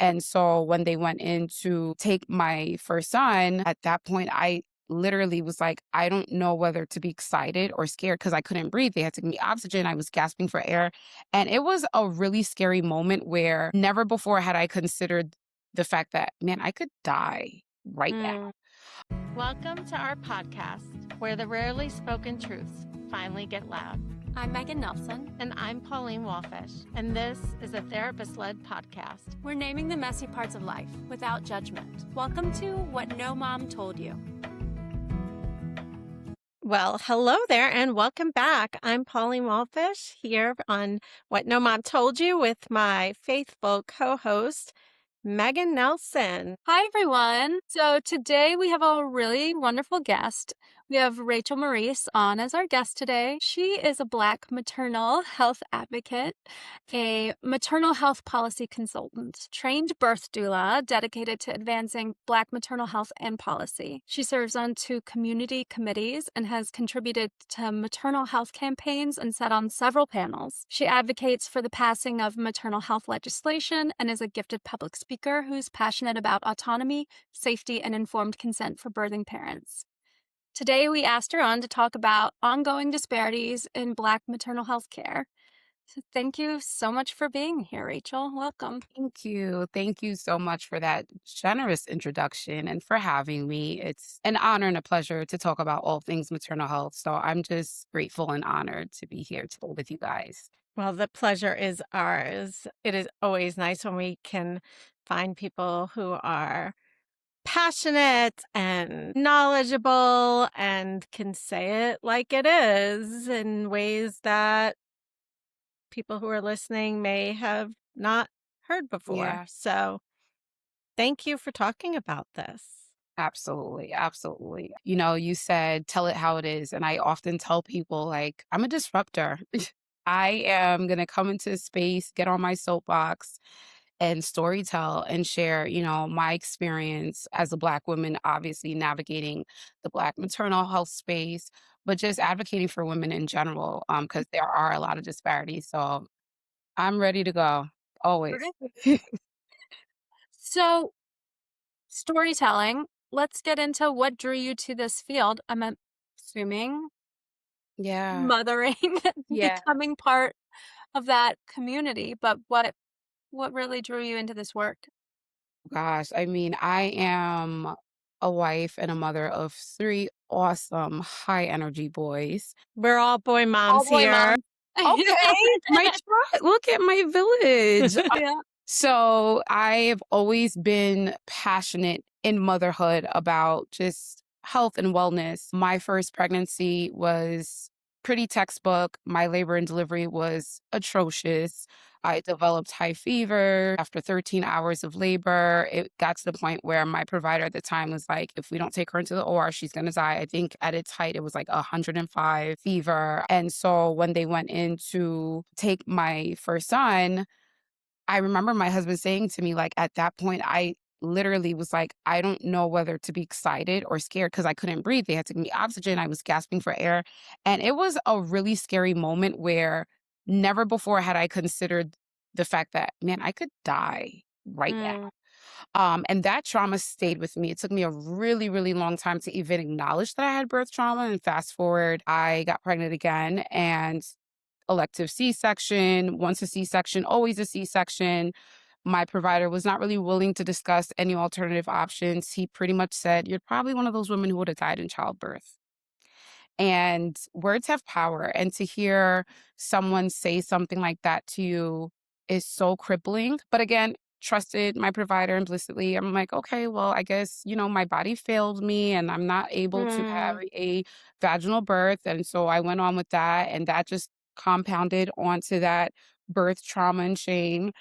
And so when they went in to take my first son, at that point, I literally was like, I don't know whether to be excited or scared because I couldn't breathe. They had to give me oxygen. I was gasping for air. And it was a really scary moment where never before had I considered the fact that, man, I could die right now. Welcome to our podcast, where the rarely spoken truths finally get loud. I'm Megan Nelson. And I'm Pauline Walfish, and this is a therapist-led podcast. We're naming the messy parts of life without judgment. Welcome to What No Mom Told You. Well, hello there, and welcome back. I'm Pauline Walfish here on What No Mom Told You with my faithful co-host, Megan Nelson. Hi, everyone. So today we have a really wonderful guest. We have Rachel Maurice on as our guest today. She is a Black maternal health advocate, a maternal health policy consultant, trained birth doula dedicated to advancing Black maternal health and policy. She serves on 2 community committees and has contributed to maternal health campaigns and sat on several panels. She advocates for the passing of maternal health legislation and is a gifted public speaker who's passionate about autonomy, safety, and informed consent for birthing parents. Today, we asked her on to talk about ongoing disparities in Black maternal health care. So thank you so much for being here, Rachel. Welcome. Thank you. Thank you so much for that generous introduction and for having me. It's an honor and a pleasure to talk about all things maternal health. So I'm just grateful and honored to be here today with you guys. Well, the pleasure is ours. It is always nice when we can find people who are passionate and knowledgeable and can say it like it is in ways that people who are listening may have not heard before. Yeah. So thank you for talking about this. Absolutely. Absolutely. You know, you said tell it how it is. And I often tell people, like, I'm a disruptor. I am going to come into space, get on my soapbox and storytell and share, my experience as a Black woman, obviously navigating the Black maternal health space, but just advocating for women in general, because there are a lot of disparities. So I'm ready to go, always. So, storytelling. Let's get into what drew you to this field. I'm assuming Yeah. mothering, Yeah. becoming part of that community. But what really drew you into this work? Gosh, I mean, I am a wife and a mother of 3 awesome high energy boys. We're all boy moms All boy here. moms. Okay, my tribe. Look at my village. Yeah. So I've always been passionate in motherhood about just health and wellness. My first pregnancy was pretty textbook. My labor and delivery was atrocious. I developed high fever. After 13 hours of labor, it got to the point where my provider at the time was like, if we don't take her into the OR, she's going to die. I think at its height, it was like 105 fever. And so when they went in to take my first son, I remember my husband saying to me, like, at that point, I literally was like, I don't know whether to be excited or scared because I couldn't breathe. They had to give me oxygen. I was gasping for air. And it was a really scary moment where never before had I considered the fact that, man, I could die right now. And that trauma stayed with me. It took me a really, really long time to even acknowledge that I had birth trauma. And fast forward, I got pregnant again and elective C-section, once a C-section, always a C-section. My provider was not really willing to discuss any alternative options. He pretty much said, you're probably one of those women who would have died in childbirth. And words have power. And to hear someone say something like that to you is so crippling. But again, trusted my provider implicitly. I'm like, okay, well, I guess, my body failed me and I'm not able to have a vaginal birth. And so I went on with that. And that just compounded onto that birth trauma and shame.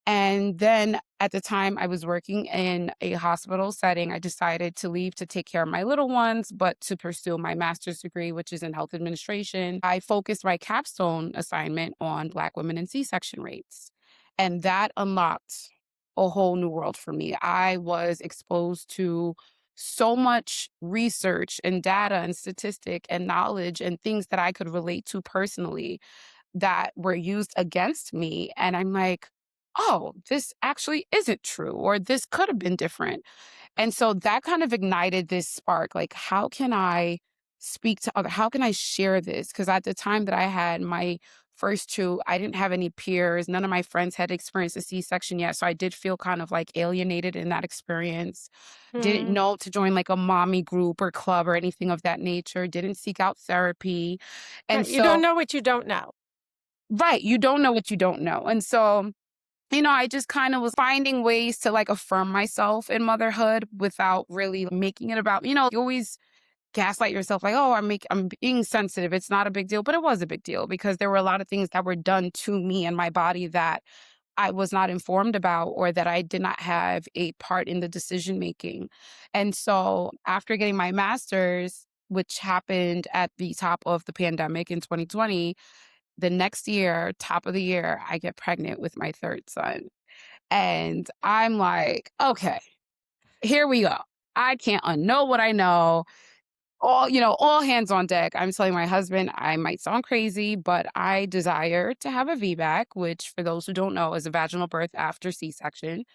And then at the time I was working in a hospital setting, I decided to leave to take care of my little ones, but to pursue my master's degree, which is in health administration. I focused my capstone assignment on Black women and C-section rates. And that unlocked a whole new world for me. I was exposed to so much research and data and statistic and knowledge and things that I could relate to personally that were used against me. And I'm like, oh, this actually isn't true, or this could have been different. And so that kind of ignited this spark. Like, how can I speak to other, how can I share this? Because at the time that I had my first two, I didn't have any peers. None of my friends had experienced a C-section yet. So I did feel kind of like alienated in that experience. Didn't Mm. know to join like a mommy group or club or anything of that nature. Didn't seek out therapy. And Right, you don't so, know what you don't know. right, you don't know what you don't know. And so, I just kind of was finding ways to like affirm myself in motherhood without really making it about, you always gaslight yourself like, oh, I'm being sensitive. It's not a big deal. But it was a big deal because there were a lot of things that were done to me and my body that I was not informed about or that I did not have a part in the decision making. And so after getting my master's, which happened at the top of the pandemic in 2020, the next year, top of the year, I get pregnant with my third son. And I'm like, okay, here we go. I can't unknow what I know. All hands on deck. I'm telling my husband, I might sound crazy, but I desire to have a VBAC, which for those who don't know is a vaginal birth after C-section.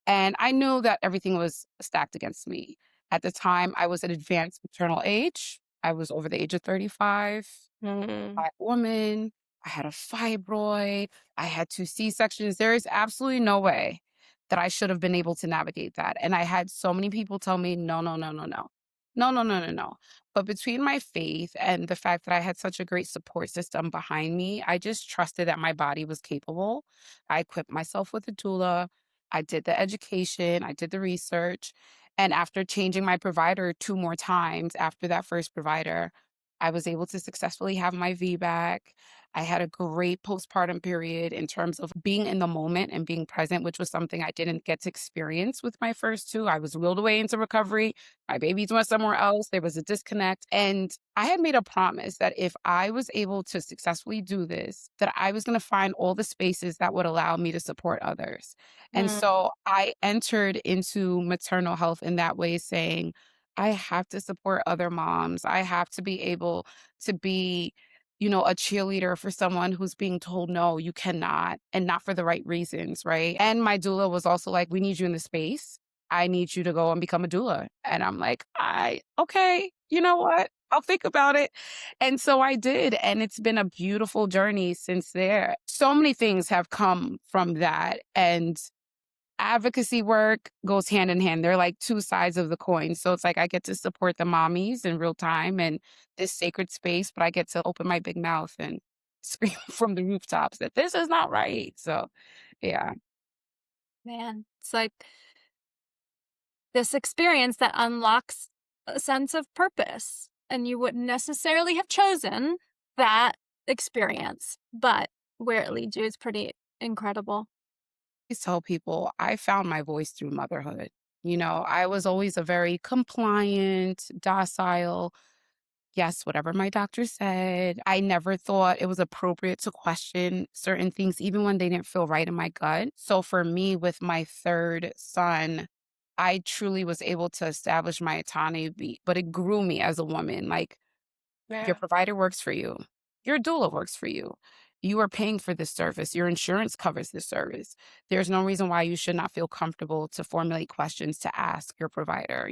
And I knew that everything was stacked against me. At the time, I was at advanced maternal age. I was over the age of 35. Mm. Black woman. I had a fibroid. I had 2 C-sections. There is absolutely no way that I should have been able to navigate that. And I had so many people tell me, no, no, no, no, no. No, no, no, no, no. But between my faith and the fact that I had such a great support system behind me, I just trusted that my body was capable. I equipped myself with a doula. I did the education. I did the research. And after changing my provider 2 more times after that first provider, I was able to successfully have my VBAC. I had a great postpartum period in terms of being in the moment and being present, which was something I didn't get to experience with my first two. I was wheeled away into recovery. My babies went somewhere else. There was a disconnect. And I had made a promise that if I was able to successfully do this, that I was going to find all the spaces that would allow me to support others. And Mm. so I entered into maternal health in that way, saying, I have to support other moms. I have to be able to be, a cheerleader for someone who's being told, no, you cannot, and not for the right reasons, right? And my doula was also like, we need you in the space. I need you to go and become a doula. And I'm like, okay, you know what? I'll think about it. And so I did. And it's been a beautiful journey since there. So many things have come from that. And advocacy work goes hand in hand. They're like 2 sides of the coin. So it's like I get to support the mommies in real time and this sacred space, but I get to open my big mouth and scream from the rooftops that this is not right. So, yeah. Man, it's like this experience that unlocks a sense of purpose, and you wouldn't necessarily have chosen that experience, but where it leads you is pretty incredible. I tell people I found my voice through motherhood. I was always a very compliant, docile, yes, whatever my doctor said. I never thought it was appropriate to question certain things, even when they didn't feel right in my gut. So for me, with my third son, I truly was able to establish my autonomy, but it grew me as a woman. Like, your Yeah. provider works for you. Your doula works for you. You are paying for this service. Your insurance covers this service. There's no reason why you should not feel comfortable to formulate questions to ask your provider.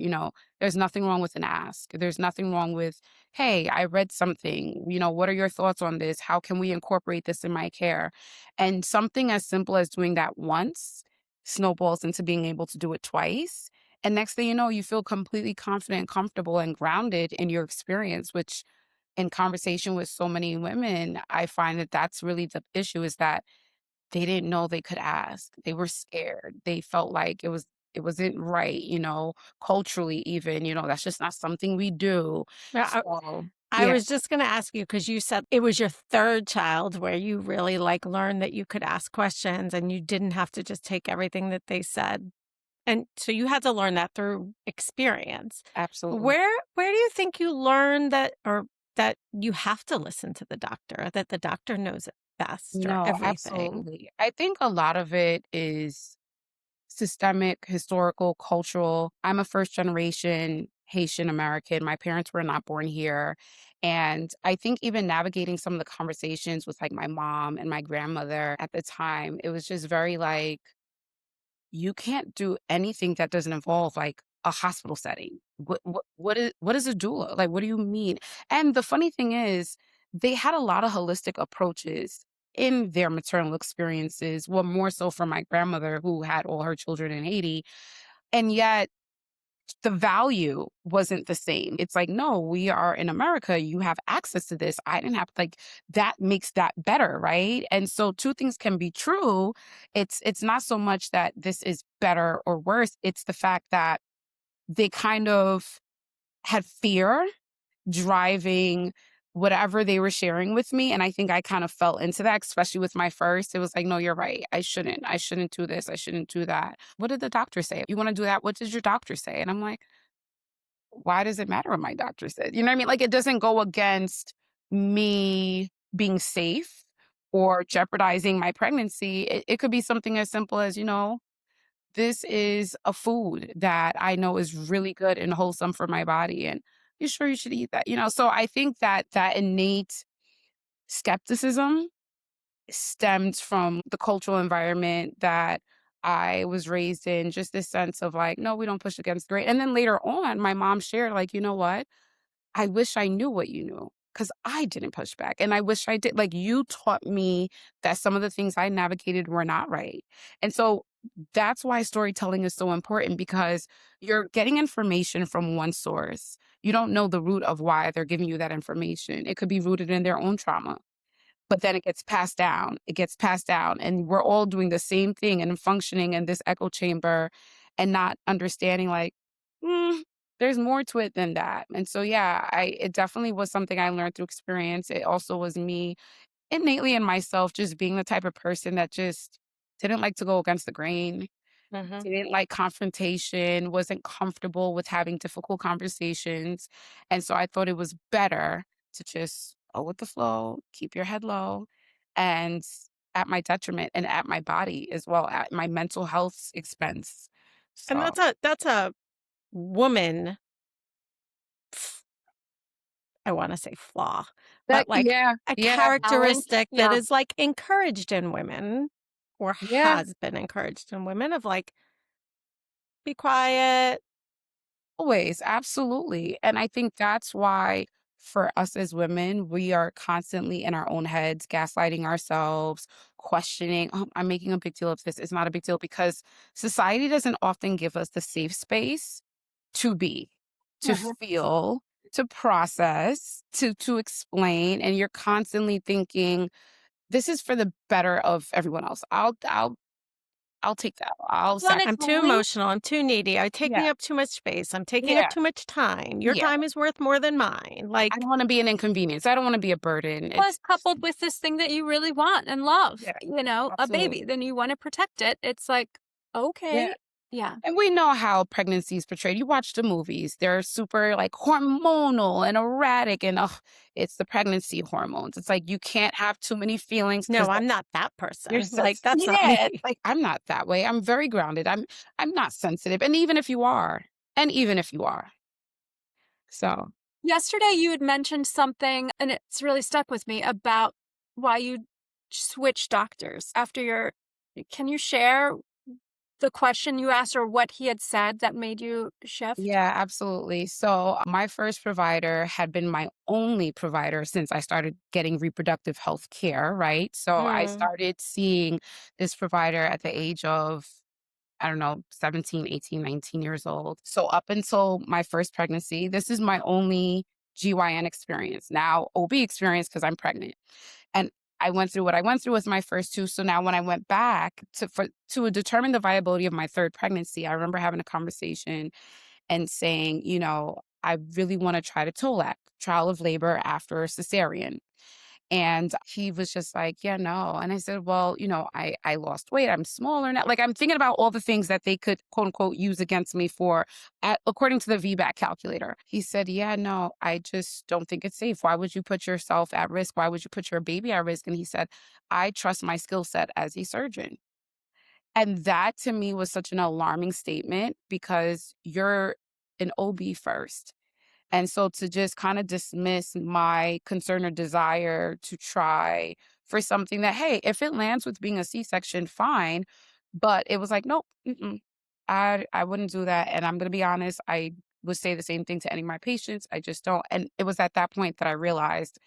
There's nothing wrong with an ask. There's nothing wrong with, hey, I read something. What are your thoughts on this? How can we incorporate this in my care? And something as simple as doing that once snowballs into being able to do it twice. And next thing you know, you feel completely confident, comfortable, and grounded in your experience, which in conversation with so many women, I find that that's really the issue is that they didn't know they could ask. They were scared. They felt like it wasn't right, culturally even, that's just not something we do. Yeah, So, I yeah, was just gonna ask you because you said it was your 3rd child where you really, like, learned that you could ask questions and you didn't have to just take everything that they said, and so you had to learn that through experience. absolutely. Where do you think you learned that or that you have to listen to the doctor, that the doctor knows it best or No, everything? absolutely. I think a lot of it is systemic, historical, cultural. I'm a first generation Haitian American. My parents were not born here. And I think even navigating some of the conversations with like my mom and my grandmother at the time, it was just very like, you can't do anything that doesn't involve like a hospital setting. What is a doula? Like, what do you mean? And the funny thing is, they had a lot of holistic approaches in their maternal experiences. Well, more so for my grandmother who had all her children in Haiti. And yet the value wasn't the same. It's like, no, we are in America. You have access to this. I didn't have like that makes that better, right? And so two things can be true. It's not so much that this is better or worse. It's the fact that they kind of had fear driving whatever they were sharing with me. And I think I kind of fell into that, especially with my first. It was like, no, you're right. I shouldn't. I shouldn't do this. I shouldn't do that. What did the doctor say? You want to do that? What did your doctor say? And I'm like, why does it matter what my doctor said? You know what I mean? Like it doesn't go against me being safe or jeopardizing my pregnancy. It could be something as simple as, this is a food that I know is really good and wholesome for my body. And you sure you should eat that? So I think that that innate skepticism stemmed from the cultural environment that I was raised in, just this sense of like, no, we don't push against the grain. And then later on, my mom shared, like, you know what? I wish I knew what you knew because I didn't push back. And I wish I did. Like, you taught me that some of the things I navigated were not right. And so that's why storytelling is so important because you're getting information from one source. You don't know the root of why they're giving you that information. It could be rooted in their own trauma, but then it gets passed down. It gets passed down. And we're all doing the same thing and functioning in this echo chamber and not understanding, like, mm, there's more to it than that. And so, yeah, it definitely was something I learned through experience. It also was me innately in myself just being the type of person that just didn't like to go against the grain, Mhm. didn't like confrontation, wasn't comfortable with having difficult conversations. And so I thought it was better to just go with the flow, keep your head low, and at my detriment and at my body as well, at my mental health's expense. And So that's a woman f I wanna say flaw, that, but, like, yeah, a yeah, Challenge. characteristic that Yeah. is, like, encouraged in women or yeah. has been encouraged in women of, like, "Be quiet." Always, absolutely. And I think that's why for us as women, we are constantly in our own heads, gaslighting ourselves, questioning, oh, I'm making a big deal of this. It's not a big deal because society doesn't often give us the safe space to be, to Mhm. feel, to process, to explain. And you're constantly thinking, this is for the better of everyone else. I'll take that. I'll Well, and it's I'm sacrifice. too linked. emotional, I'm too needy, I'm Yeah. taking up too much space, I'm taking up Yeah. too much time, your Yeah. time is worth more than mine, I like don't wanna be an inconvenience. I don't wanna be a burden. Plus, It's coupled with this thing that you really want and love, yeah, a baby, absolutely. then you want to protect it. It's like, Yeah, okay. Yeah. and we know how pregnancy is portrayed. You watch the movies, they're super, like, hormonal and erratic and, ugh, it's the pregnancy hormones. It's like you can't have too many feelings no, because I'm not that you're person, so like, that's not me. yeah, it's like, I'm not that way. I'm very grounded. I'm not sensitive, and even if you are, so Yesterday, you had mentioned something, and it's really stuck with me about why you switched doctors after your. Can you share the question you asked or what he had said that made you shift? yeah, absolutely. So, my first provider had been my only provider since I started getting reproductive health care, right? So, I Mm, started seeing this provider at the age of, I don't know, 17, 18, 19 years old. So, up until my first pregnancy, this is my only GYN experience. Now, OB experience because I'm pregnant. And I went through what I went through with my first two. So now when I went back to determine the viability of my third pregnancy, I remember having a conversation and saying, I really want to try to TOLAC, trial of labor after a cesarean. And he was just like, yeah, no. And I said, well, I lost weight. I'm smaller now. Like I'm thinking about all the things that they could quote unquote use against me for, according to the VBAC calculator. He said, yeah, no, I just don't think it's safe. Why would you put yourself at risk? Why would you put your baby at risk? And he said, I trust my skill set as a surgeon. And that to me was such an alarming statement because you're an OB first. And so to just kind of dismiss my concern or desire to try for something that, hey, if it lands with being a C-section, fine. But it was like, nope, I wouldn't do that. And I'm gonna be honest, I would say the same thing to any of my patients. I just don't. And it was at that point that I realized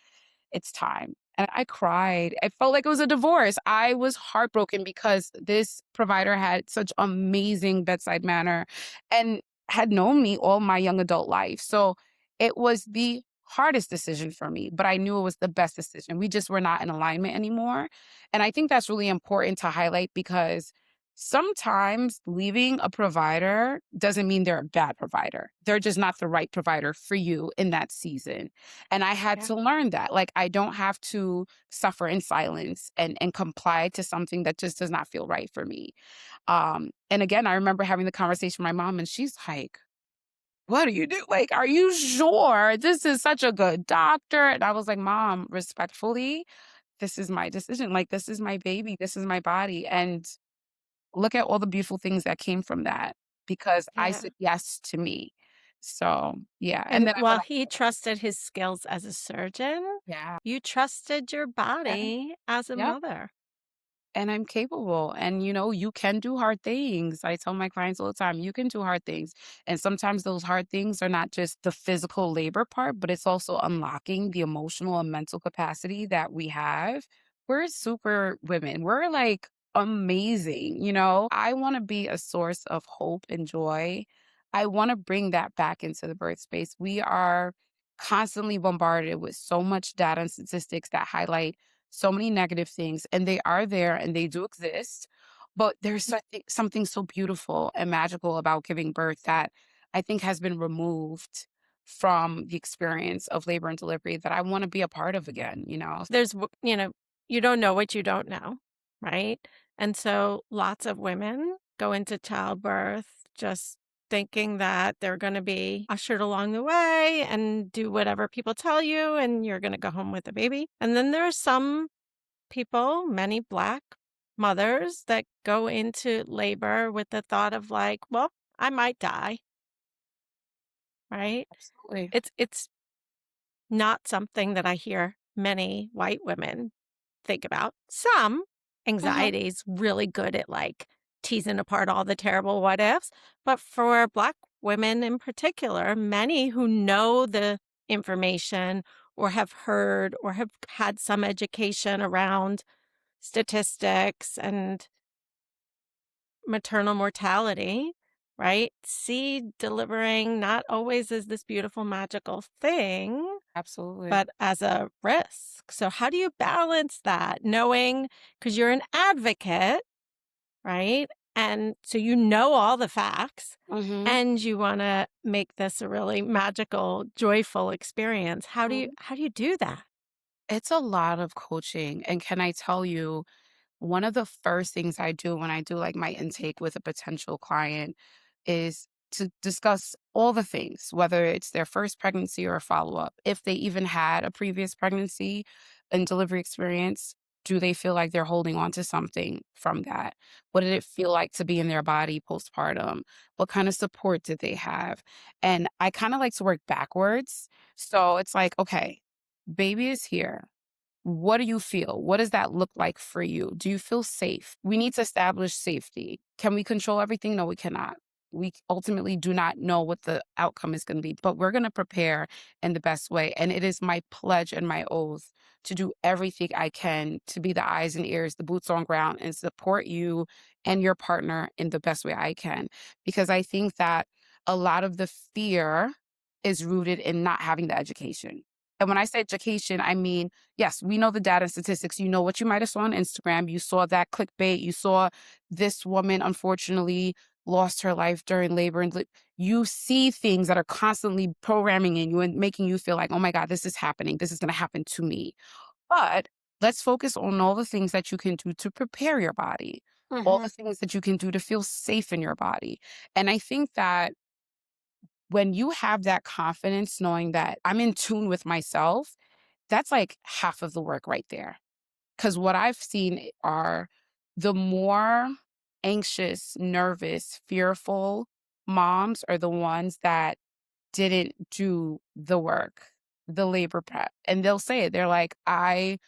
it's time. And I cried. I felt like it was a divorce. I was heartbroken because this provider had such amazing bedside manner and had known me all my young adult life. So it was the hardest decision for me, but I knew it was the best decision. We just were not in alignment anymore. And I think that's really important to highlight because sometimes leaving a provider doesn't mean they're a bad provider. They're just not the right provider for you in that season. And I had Yeah. to learn that. Like I don't have to suffer in silence and comply to something that just does not feel right for me. And again, I remember having the conversation with my mom and she's like, what do you do? Like, are you sure this is such a good doctor? And I was like, Mom, respectfully, this is my decision. Like, this is my baby. This is my body. And look at all the beautiful things that came from that because I Yeah. said yes to me. So, yeah. And And then I while went, he trusted his skills as a surgeon, yeah, you trusted your yeah, body as a yep. mother. And I'm capable. And, you can do hard things. I tell my clients all the time, you can do hard things. And sometimes those hard things are not just the physical labor part, but it's also unlocking the emotional and mental capacity that we have. We're super women. We're like amazing. I want to be a source of hope and joy. I want to bring that back into the birth space. We are constantly bombarded with so much data and statistics that highlight so many negative things, and they are there and they do exist. But there's something so beautiful and magical about giving birth that I think has been removed from the experience of labor and delivery that I want to be a part of again. You don't know what you don't know, right? And so lots of women go into childbirth just thinking that they're going to be ushered along the way and do whatever people tell you, and you're going to go home with a baby. And then there are some people, many Black mothers, that go into labor with the thought of like, well, I might die, right? Absolutely. It's not something that I hear many white women think about. Some Hmm. anxiety is really good at like teasing apart all the terrible what ifs. But for Black women in particular, many who know the information or have heard or have had some education around statistics and maternal mortality, right? See delivering not always as this beautiful, magical thing, Absolutely. but as a risk. So, how do you balance that knowing because you're an advocate, right? And so you know all the facts Hmm. and you want to make this a really magical, joyful experience. How do you do that? It's a lot of coaching. And can I tell you, one of the first things I do when I do like my intake with a potential client is to discuss all the things, whether it's their first pregnancy or a follow up. If they even had a previous pregnancy and delivery experience, do they feel like they're holding on to something from that? What did it feel like to be in their body postpartum? What kind of support did they have? And I kind of like to work backwards. So it's like, okay, baby is here. What do you feel? What does that look like for you? Do you feel safe? We need to establish safety. Can we control everything? No, we cannot. We ultimately do not know what the outcome is going to be, but we're going to prepare in the best way. And it is my pledge and my oath to do everything I can to be the eyes and ears, the boots on ground, and support you and your partner in the best way I can. Because I think that a lot of the fear is rooted in not having the education. And when I say education, I mean, yes, we know the data and statistics. You know what you might have saw on Instagram. You saw that clickbait. You saw this woman, unfortunately, lost her life during labor. And you see things that are constantly programming in you and making you feel like, oh my God, this is happening. This is going to happen to me. But let's focus on all the things that you can do to prepare your body, all Hmm. the things that you can do to feel safe in your body. And I think that when you have that confidence, knowing that I'm in tune with myself, that's like half of the work right there. Because what I've seen are the more anxious, nervous, fearful moms are the ones that didn't do the work, the labor prep. And they'll say it. They're like, I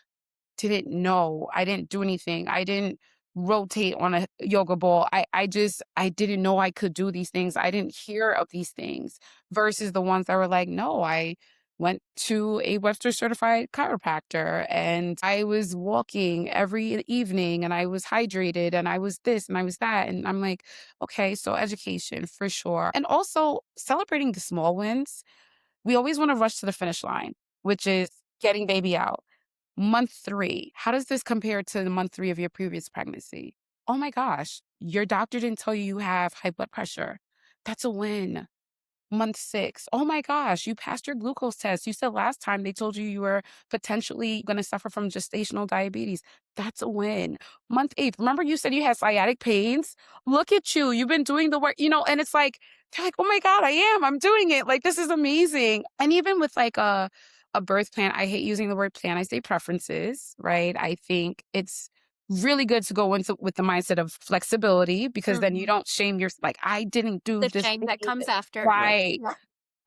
didn't know. I didn't do anything. I didn't rotate on a yoga ball. I didn't know I could do these things. I didn't hear of these things versus the ones that were like, no, I went to a Webster certified chiropractor and I was walking every evening and I was hydrated and I was this and I was that. And I'm like, okay, so education for sure. And also celebrating the small wins. We always want to rush to the finish line, which is getting baby out. Month 3, how does this compare to the month 3 of your previous pregnancy? Oh my gosh, your doctor didn't tell you you have high blood pressure. That's a win. Month 6, oh my gosh, you passed your glucose test. You said last time they told you you were potentially going to suffer from gestational diabetes. That's a win. Month 8, remember you said you had sciatic pains? Look at you. You've been doing the work, and it's like, they're like, oh my God, I am. I'm doing it. Like, this is amazing. And even with like a birth plan, I hate using the word plan. I say preferences, right? I think it's really good to go into with the mindset of flexibility because then you Mhm. don't shame your like I didn't do The this shame that comes after, like, right. yeah.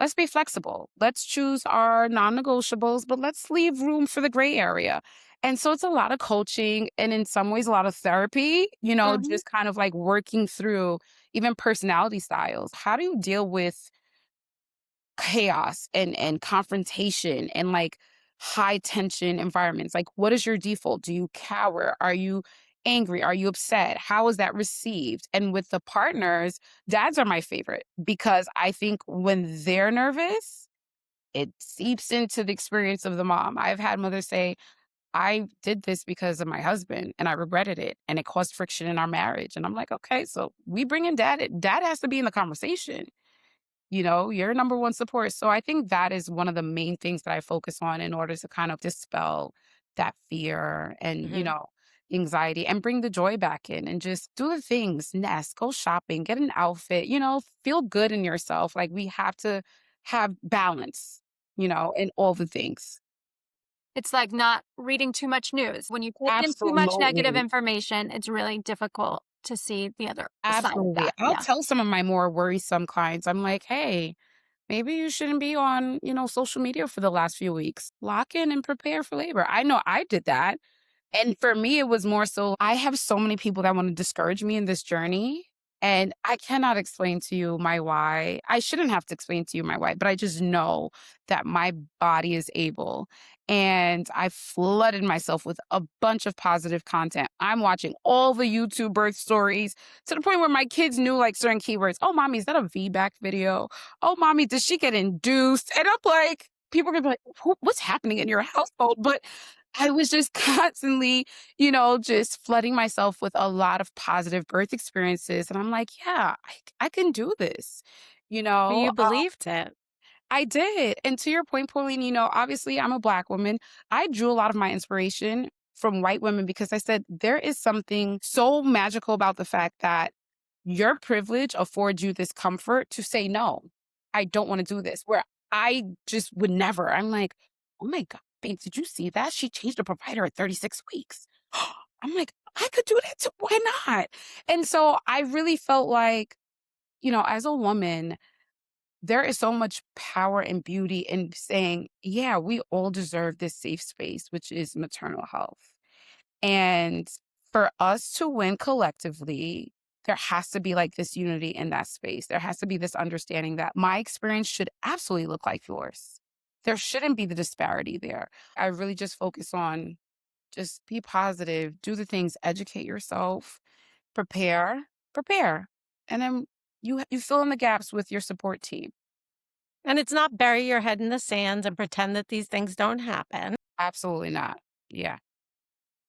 Let's be flexible. Let's choose our non-negotiables, but let's leave room for the gray area. And so it's a lot of coaching and in some ways a lot of therapy, Mhm. just kind of like working through even personality styles. How do you deal with chaos and confrontation and like high tension environments? Like, what is your default? Do you cower? Are you angry? Are you upset? How is that received? And with the partners, dads are my favorite because I think when they're nervous, it seeps into the experience of the mom. I've had mothers say, I did this because of my husband and I regretted it and it caused friction in our marriage. And I'm like, okay, so we bring in dad. Dad has to be in the conversation. Your number one support. So I think that is one of the main things that I focus on in order to kind of dispel that fear and, Mhm. anxiety and bring the joy back in and just do the things, nest, go shopping, get an outfit, feel good in yourself. Like we have to have balance, in all the things. It's like not reading too much news. When you take in too much negative Absolutely. information, it's really difficult to see the other side of Absolutely. that. I'll Yeah. tell some of my more worrisome clients, I'm like, hey, maybe you shouldn't be on, social media for the last few weeks. Lock in and prepare for labor. I know I did that. And for me, it was more so I have so many people that want to discourage me in this journey. And I cannot explain to you my why. I shouldn't have to explain to you my why, but I just know that my body is able. And I flooded myself with a bunch of positive content. I'm watching all the YouTube birth stories to the point where my kids knew like certain keywords. Oh, mommy, is that a VBAC video? Oh, mommy, did she get induced? And I'm like, people are gonna be like, what's happening in your household? But I was just constantly, just flooding myself with a lot of positive birth experiences. And I'm like, yeah, I can do this. You Well, know, you believed it. I did. And to your point, Pauline, obviously I'm a Black woman. I drew a lot of my inspiration from white women because I said there is something so magical about the fact that your privilege affords you this comfort to say, no, I don't want to do this. Where I just would never. I'm like, oh my God, babe, did you see that? She changed the provider at 36 weeks. I'm like, I could do that too. Why not? And so I really felt like, as a woman, there is so much power and beauty in saying, yeah, we all deserve this safe space, which is maternal health. And for us to win collectively, there has to be like this unity in that space. There has to be this understanding that my experience should absolutely look like yours. There shouldn't be the disparity there. I really just focus on just be positive, do the things, educate yourself, prepare. And then you fill in the gaps with your support team. And it's not bury your head in the sand and pretend that these things don't happen, Absolutely not. Yeah.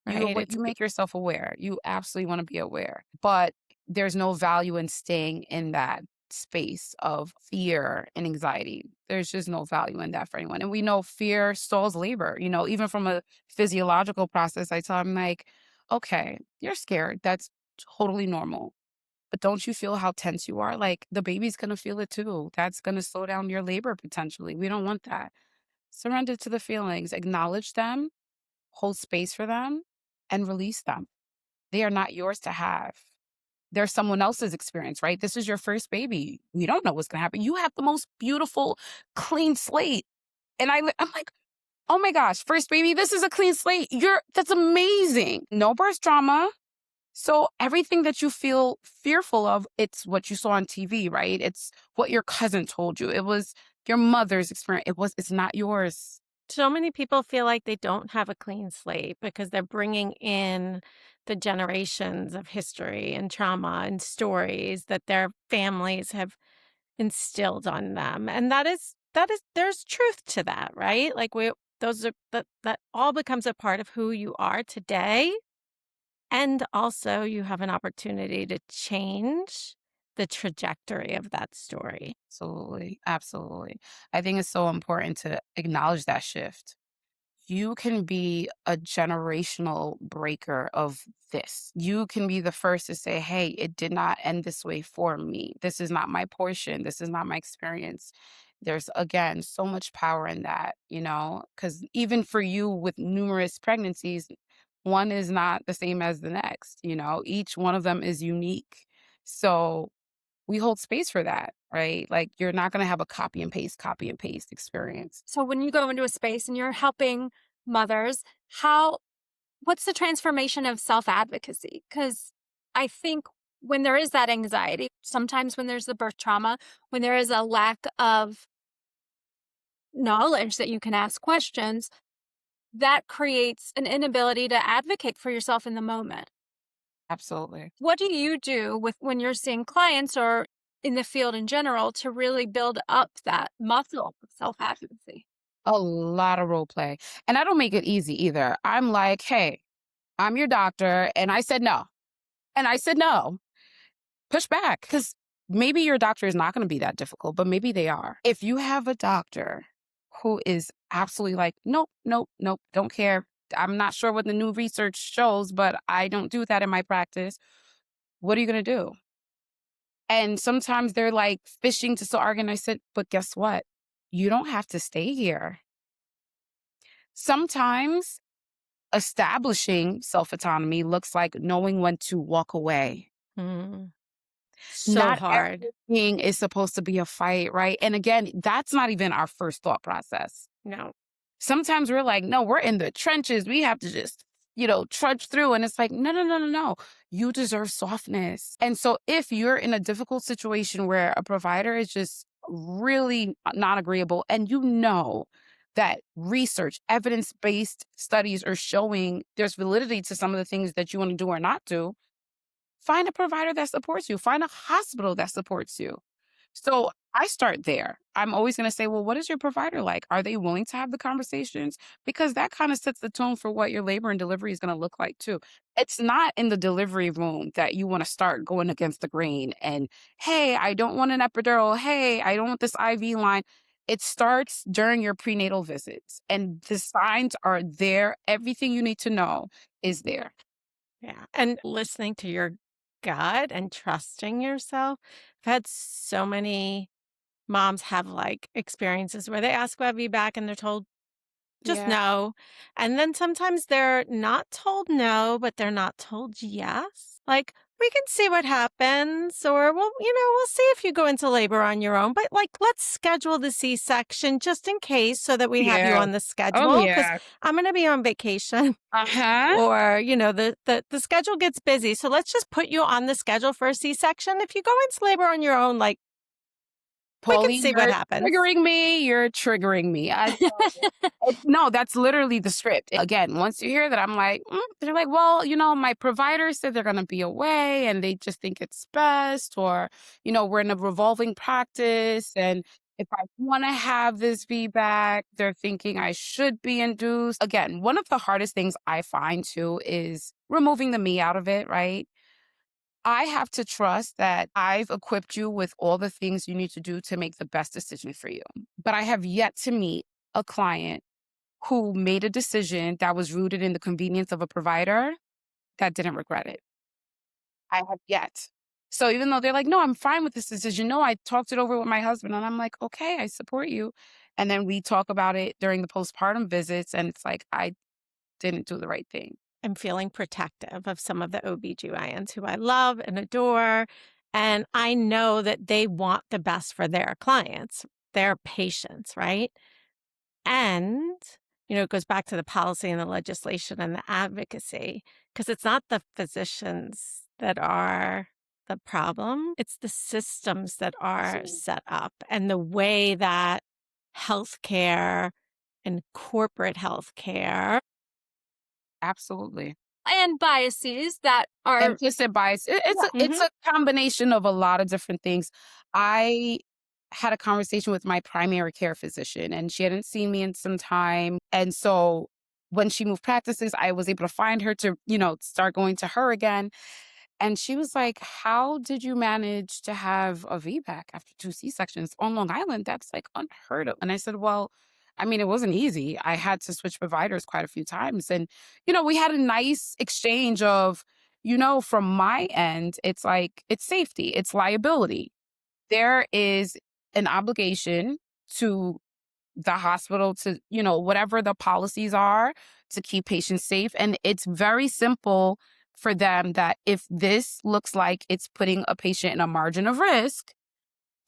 right? You make yourself aware. You absolutely want to be aware. But there's no value in staying in that space of fear and anxiety. There's just no value in that for anyone. And we know fear stalls labor, even from a physiological process. I tell them like, okay, you're scared. That's totally normal. But don't you feel how tense you are? Like the baby's gonna feel it too. That's gonna slow down your labor potentially. We don't want that. Surrender to the feelings, acknowledge them, hold space for them, and release them. They are not yours to have. there's someone else's experience, right? This is your first baby. We don't know what's going to happen. You have the most beautiful, clean slate. And I'm like, oh my gosh, first baby, this is a clean slate. That's amazing. No birth trauma. So everything that you feel fearful of, it's what you saw on TV, right? It's what your cousin told you. It was your mother's experience. It's not yours. So many people feel like they don't have a clean slate because they're bringing in the generations of history and trauma and stories that their families have instilled on them. And that is there's truth to that, right? Like we those are that all becomes a part of who you are today. And also you have an opportunity to change the trajectory of that story. Absolutely. Absolutely. I think it's so important to acknowledge that shift. You can be a generational breaker of this. You can be the first to say, hey, it did not end this way for me. This is not my portion. This is not my experience. There's, again, so much power in that, because even for you with numerous pregnancies, one is not the same as the next, each one of them is unique. So we hold space for that, right? Like you're not going to have a copy and paste experience. So when you go into a space and you're helping mothers, how what's the transformation of self-advocacy? Because I think when there is that anxiety, sometimes when there's the birth trauma, when there is a lack of knowledge that you can ask questions, that creates an inability to advocate for yourself in the moment. Absolutely. What do you do with when you're seeing clients or in the field in general to really build up that muscle of self-advocacy? A lot of role play. And I don't make it easy either. I'm like, hey, I'm your doctor. And I said no. And I said no. Push back. Because maybe your doctor is not going to be that difficult, but maybe they are. If you have a doctor who is absolutely like, nope, nope, nope, don't care. I'm not sure what the new research shows, but I don't do that in my practice. What are you going to do? And sometimes they're like fishing to start arguing. I said, but guess what? You don't have to stay here. Sometimes establishing self autonomy looks like knowing when to walk away. Mm. So Not hard. everything is supposed to be a fight, right? And again, that's not even our first thought process. No. Sometimes we're like, no, we're in the trenches. We have to just, trudge through. And it's like, no, no, no, no, no. You deserve softness. And so if you're in a difficult situation where a provider is just really not agreeable and that research, evidence based studies are showing there's validity to some of the things that you want to do or not do, find a provider that supports you, find a hospital that supports you. So I start there. I'm always going to say, well, what is your provider like? Are they willing to have the conversations? Because that kind of sets the tone for what your labor and delivery is going to look like too. It's not in the delivery room that you want to start going against the grain and, hey, I don't want an epidural. Hey, I don't want this IV line. It starts during your prenatal visits and the signs are there. Everything you need to know is there. Yeah. And listening to your gut and trusting yourself. I've had so many moms have like experiences where they ask about VBAC and they're told just Yeah. no. And then sometimes they're not told no, but they're not told yes. Like, we can see what happens, or we'll see if you go into labor on your own. But like, let's schedule the C-section just in case so that we have you Yeah. on the Oh, schedule because yeah. I'm going to be on vacation Uh-huh. or, the schedule gets busy. So let's just put you on the schedule for a C-section. If you go into labor on your own, like, we can Pauline, see what you're happens. triggering me. You're triggering me. I tell you. No, that's literally the script. Again, once you hear that, I'm like, they're like, well, my provider said they're going to be away and they just think it's best. Or, we're in a revolving practice. And if I want to have this feedback, they're thinking I should be induced. Again, one of the hardest things I find too is removing the me out of it, right? I have to trust that I've equipped you with all the things you need to do to make the best decision for you. But I have yet to meet a client who made a decision that was rooted in the convenience of a provider that didn't regret it. I have yet. So even though they're like, no, I'm fine with this decision. No, I talked it over with my husband. And I'm like, okay, I support you. And then we talk about it during the postpartum visits. And it's like, I didn't do the right thing. am feeling protective of some of the OBGYNs who I love and adore. And I know that they want the best for their clients, their patients, right? And, it goes back to the policy and the legislation and the advocacy, because it's not the physicians that are the problem, it's the systems that are Absolutely. set up and the way that healthcare and corporate healthcare. Absolutely. And biases that are Implicit bias. It's yeah. it's Mhm. a combination of a lot of different things. I had a conversation with my primary care physician, and she hadn't seen me in some time. And so when she moved practices, I was able to find her to, start going to her again. And she was like, "How did you manage to have a VBAC after 2 C-sections on Long Island? That's like unheard of." And I said, "Well, I mean, it wasn't easy. I had to switch providers quite a few times." And, we had a nice exchange of, from my end, it's like, it's safety, it's liability. There is an obligation to the hospital to, whatever the policies are to keep patients safe. And it's very simple for them that if this looks like it's putting a patient in a margin of risk,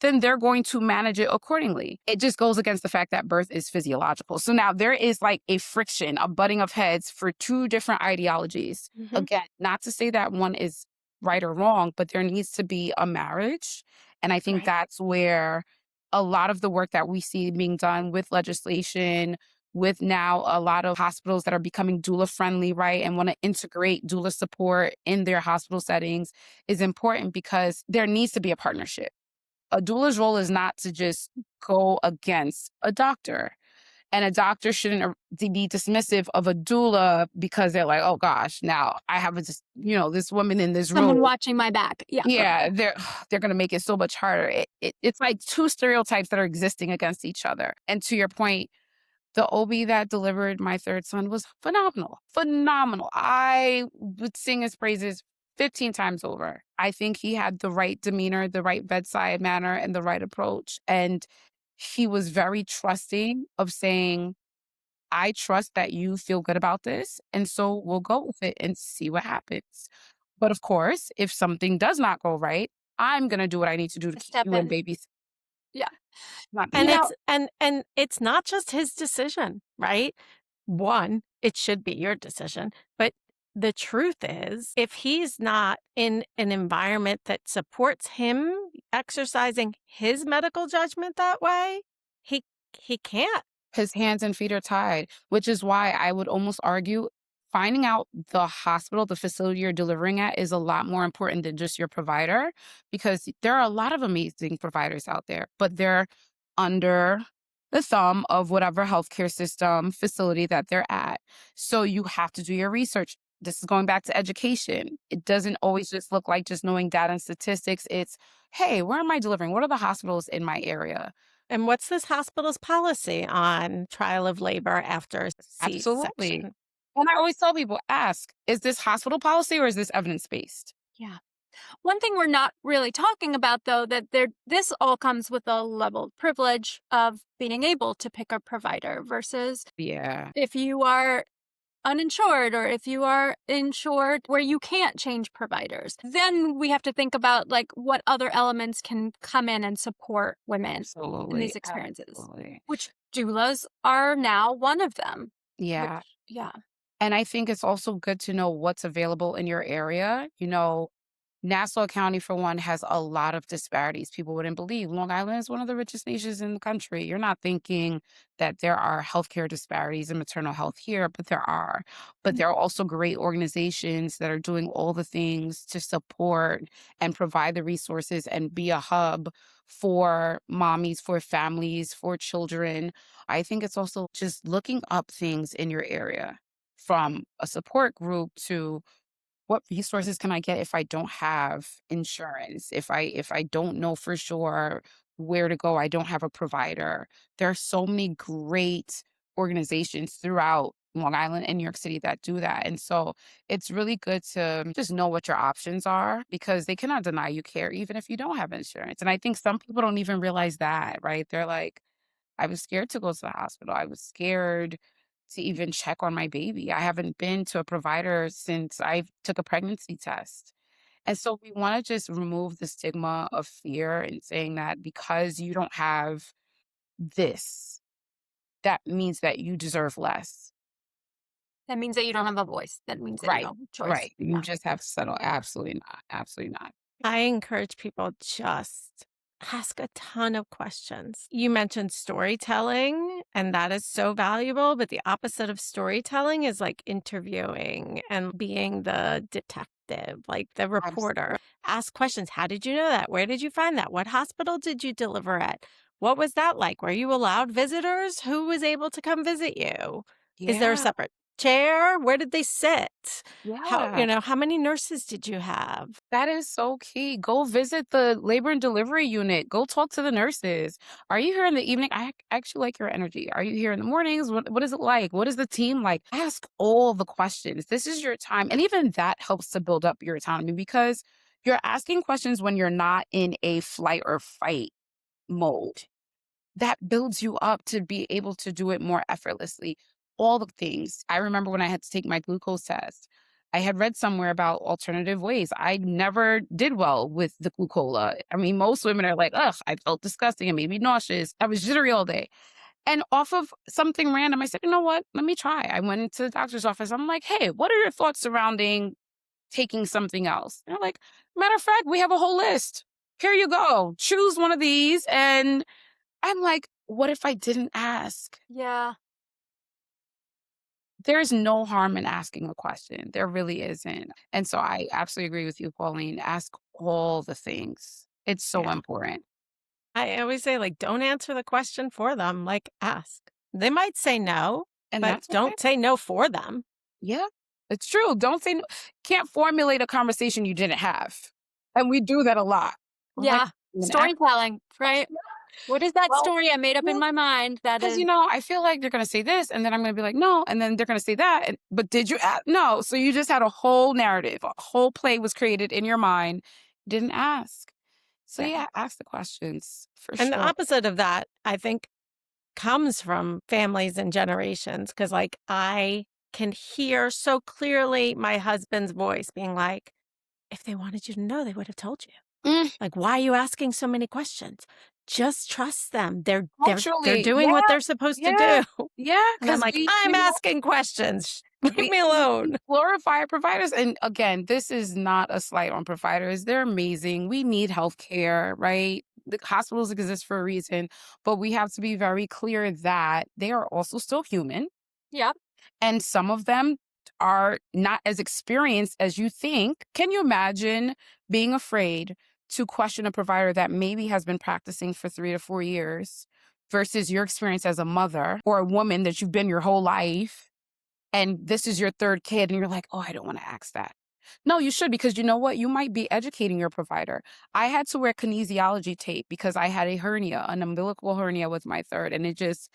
then they're going to manage it accordingly. It just goes against the fact that birth is physiological. So now there is like a friction, a butting of heads for two different ideologies. Mhm. Again, not to say that one is right or wrong, but there needs to be a marriage. And I think Right. that's where a lot of the work that we see being done with legislation, with now a lot of hospitals that are becoming doula friendly, right? And want to integrate doula support in their hospital settings is important because there needs to be a partnership. A doula's role is not to just go against a doctor. And a doctor shouldn't be dismissive of a doula because they're like, oh gosh, now I have this woman in this Someone room. watching my back. Yeah. Yeah, they're gonna make it so much harder. It's like two stereotypes that are existing against each other. And to your point, the OB that delivered my third son was phenomenal, phenomenal. I would sing his praises 15 times over. I think he had the right demeanor, the right bedside manner, and the right approach. And he was very trusting of saying, I trust that you feel good about this. And so we'll go with it and see what happens. But of course, if something does not go right, I'm going to do what I need to do to keep Step you in in. baby's Yeah. not And You me. know, it's not just his decision, right? One, it should be your decision, but the truth is, if he's not in an environment that supports him exercising his medical judgment that way, he he can't. His hands and feet are tied, which is why I would almost argue finding out the hospital, the facility you're delivering at is a lot more important than just your provider because there are a lot of amazing providers out there, but they're under the thumb of whatever healthcare system facility that they're at. So you have to do your research. This is going back to education. It doesn't always just look like just knowing data and statistics. It's, hey, where am I delivering? What are the hospitals in my area? And what's this hospital's policy on trial of labor after Absolutely. C-section? And I always tell people, ask, is this hospital policy or is this evidence-based? yeah. One thing we're not really talking about, though, that this all comes with a level of privilege of being able to pick a provider versus Yeah, if you are uninsured or if you are insured where you can't change providers. Then we have to think about like what other elements can come in and support women in absolutely, these experiences, absolutely. which doulas are now one of them. Which, Yeah, yeah. and I think it's also good to know what's available in your area. Nassau County, for one, has a lot of disparities people wouldn't believe. Long Island is one of the richest nations in the country. You're not thinking that there are healthcare disparities in maternal health here, but there are. But there are also great organizations that are doing all the things to support and provide the resources and be a hub for mommies, for families, for children. I think it's also just looking up things in your area from a support group to what resources can I get if I don't have insurance? If I don't know for sure where to go, I don't have a provider. There are so many great organizations throughout Long Island and New York City that do that. And so it's really good to just know what your options are because they cannot deny you care even if you don't have insurance. And I think some people don't even realize that, right? They're like, I was scared to go to the hospital. I was scared to even check on my baby. I haven't been to a provider since I took a pregnancy test. And so we want to just remove the stigma of fear and saying that because you don't have this, that means that you deserve less. That means that you don't have a voice. That means that you Right. don't have a choice. Right. You Yeah. just have to settle. Absolutely not. Absolutely not. I encourage people just ask a ton of questions. You mentioned storytelling, and that is so valuable. But the opposite of storytelling is like interviewing and being the detective, like the reporter. Absolutely. Ask questions. How did you know that? Where did you find that? What hospital did you deliver at? What was that like? Were you allowed visitors? Who was able to come visit you? Is there a Yeah. separate chair? Where did they sit? Yeah. How many nurses did you have? That is so key. Go visit the labor and delivery unit. Go talk to the nurses. Are you here in the evening? Actually like your energy. Are you here in the mornings? What is it like? What is the team like? Ask all the questions. This is your time. And even that helps to build up your autonomy because you're asking questions when you're not in a flight or fight mode. That builds you up to be able to do it more effortlessly. All the things. I remember when I had to take my glucose test, I had read somewhere about alternative ways. I never did well with the glucola. I mean, most women are like, ugh, I felt disgusting and made me nauseous. I was jittery all day. And off of something random, I said, you know what? Let me try. I went into the doctor's office. I'm like, hey, what are your thoughts surrounding taking something else? And they're like, matter of fact, we have a whole list. Here you go. Choose one of these and I'm like, what if I didn't ask? Yeah. There's no harm in asking a question. There really isn't. And so I absolutely agree with you, Pauline. Ask all the things. It's so Yeah. important. I always say, like, don't answer the question for them, like, ask. They might say no, And but that's okay. don't say no for them. Yeah, it's true. Don't say, can't formulate a conversation you didn't have. And we do that a lot. I'm like, Yeah. I'm gonna ask Storytelling, a right? question. What is that Well, story I made up in my mind that because, is, I feel like they're going to say this and then I'm going to be like, no. And then they're going to say that. But did you ask? No. So you just had a whole narrative, a whole play was created in your mind. Didn't ask. So Yeah. yeah, ask the questions for And the sure. opposite of that, I think, comes from families and generations. Cause, like, I can hear so clearly my husband's voice being like, if they wanted you to know, they would have told you. Mm, Like, why are you asking so many questions? Just trust them. They're culturally, doing yeah, what they're supposed to yeah, do. yeah. And I'm Because like, I'm asking questions. Leave me we alone. glorify our providers. And again, this is not a slight on providers. They're amazing. We need healthcare, right? The hospitals exist for a reason, but we have to be very clear that they are also still human. yeah, And some of them are not as experienced as you think. Can you imagine being afraid to question a provider that maybe has been practicing for 3 to 4 years versus your experience as a mother or a woman that you've been your whole life? And this is your third kid, and you're like, oh, I don't want to ask that. No, you should, because you know what? You might be educating your provider. I had to wear kinesiology tape because I had a hernia, an umbilical hernia with my third, and it just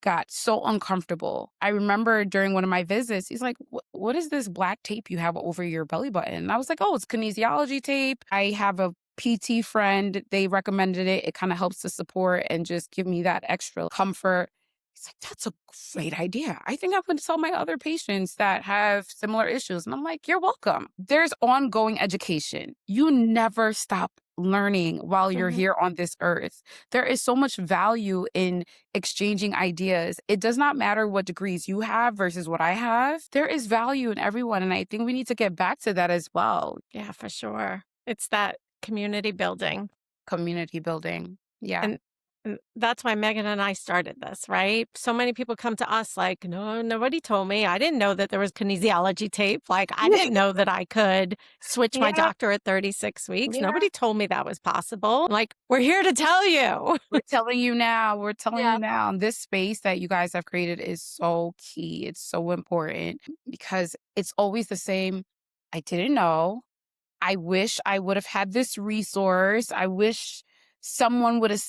got so uncomfortable. I remember during one of my visits, he's like, what is this black tape you have over your belly button? And I was like, oh, it's kinesiology tape. I have a PT friend. They recommended it. It kind of helps to support and just give me that extra comfort. He's like, that's a great idea. I think I'm going to tell my other patients that have similar issues. And I'm like, you're welcome. There's ongoing education. You never stop learning while you're Mhm. here on this earth. There is so much value in exchanging ideas. It does not matter what degrees you have versus what I have. There is value in everyone. And I think we need to get back to that as well. Yeah, for sure. It's that community building. Community building. Yeah. And that's why Megan and I started this, right? So many people come to us like, no, nobody told me. I didn't know that there was kinesiology tape. Like, I didn't know that I could switch my Yeah. doctor at 36 weeks. Yeah. Nobody told me that was possible. Like, we're here to tell you. We're telling you now. We're telling yeah, you now. And this space that you guys have created is so key. It's so important because it's always the same. I didn't know. I wish I would have had this resource. I wish someone would have,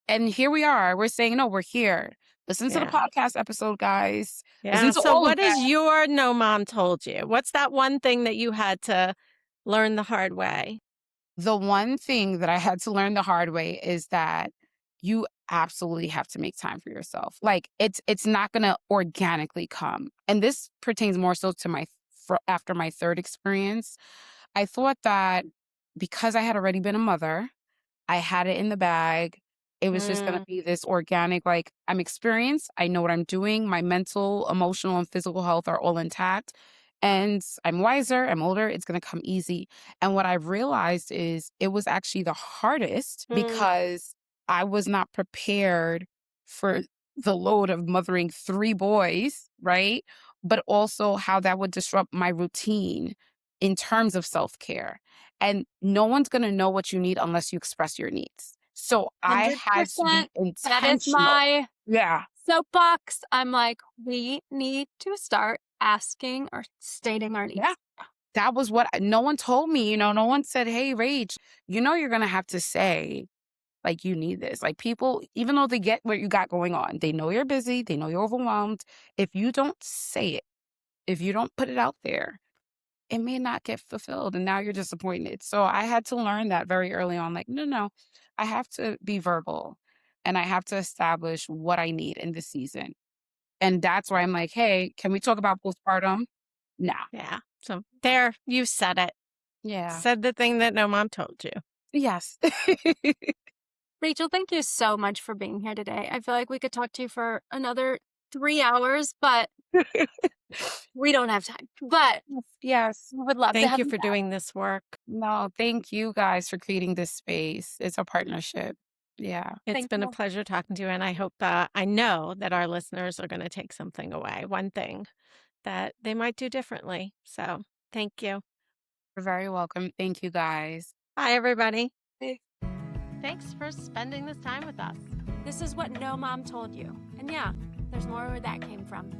and here we are. We're saying, no, we're here. Listen to the Yeah. podcast episode, guys. Yeah. Listen to So, all of what that. is your no mom told you? What's that one thing that you had to learn the hard way? The one thing that I had to learn the hard way is that you absolutely have to make time for yourself. Like it's not going to organically come. And this pertains more so to after my third experience. I thought that because I had already been a mother, I had it in the bag. It was just gonna Mm. be this organic, like, I'm experienced, I know what I'm doing, my mental, emotional, and physical health are all intact, and I'm wiser, I'm older, it's gonna come easy. And what I've realized is it was actually the hardest Mm. because I was not prepared for the load of mothering 3 boys, right? But also how that would disrupt my routine in terms of self-care. And no one's gonna know what you need unless you express your needs. So I had to be 100%. That is intentional. my Yeah. soapbox. I'm like, we need to start asking or stating our Yeah. needs. That was what no one told me, no one said, "Hey, Rach, you're gonna have to say, like, you need this." Like, people, even though they get what you got going on, they know you're busy, they know you're overwhelmed. If you don't say it, if you don't put it out there, it may not get fulfilled, and now you're disappointed. So I had to learn that very early on, like, no, no, I have to be verbal, and I have to establish what I need in this season. And that's why I'm like, "Hey, can we talk about postpartum?" Nah. Yeah. So there, you said it. Yeah. Said the thing that no mom told you. Yes. Rachel, thank you so much for being here today. I feel like we could talk to you for another 3 hours, but we don't have time. But Yes. we would love to Thank have you you for back. doing this work. No, thank you guys for creating this space. It's a partnership. Yeah. It's Thank been a you. pleasure talking to you, and I hope I know that our listeners are going to take something away, one thing that they might do differently. So thank you. You're very welcome. Thank you guys. Bye, everybody. Hey. Thanks for spending this time with us. This is what no mom told you. And yeah, there's more where that came from.